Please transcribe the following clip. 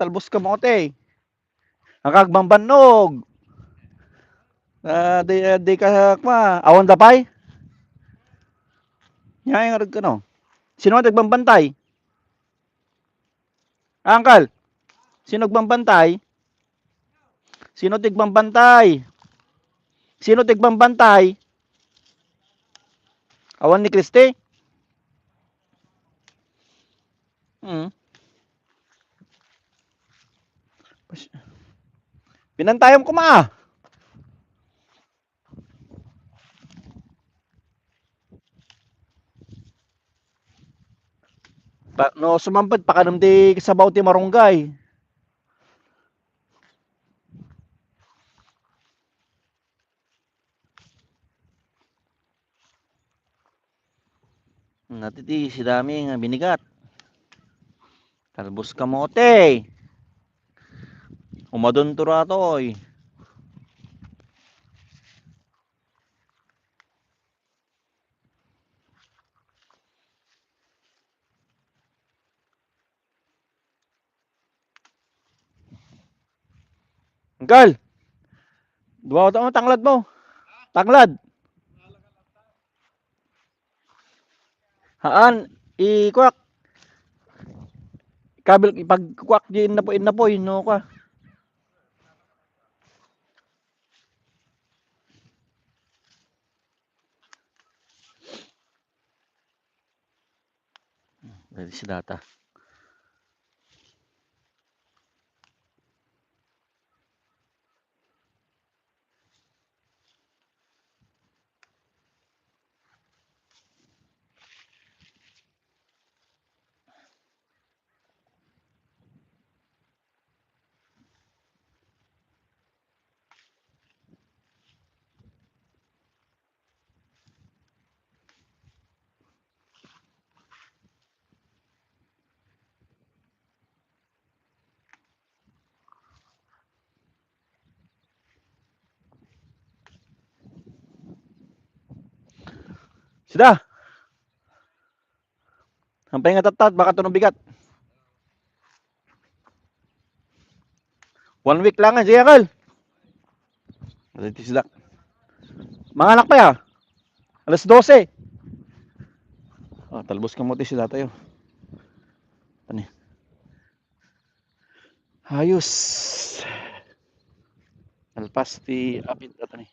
talbos ka mo te. Ang kagbambanog. Di ka awan dapay. Yan yung ano. Sino ang nagbambantay? Uncle, sino nagbambantay? Sino tigbambantay? Sino tigbambantay? Awan ni Christy? Pinantayam ko ma. No sumampad pa kanam di sabaw ti marunggay. Natiti si dami nga binigat. Talbos kamote. Umadon to ratoy. Uncle, duwa ko tanglad mo. Tanglad. Haan, i-kwak. Kabil ipag-kwak di na po, no ka. Dari si data. Sida. Hampay nga tatat, baka to bigat. 1 week lang siya, Uncle. Dito sila. Mga anak pa ya. Alas 12. Talbos ka mo ti sila tayo. Ani. Ayos. Alpas ti apit at ani.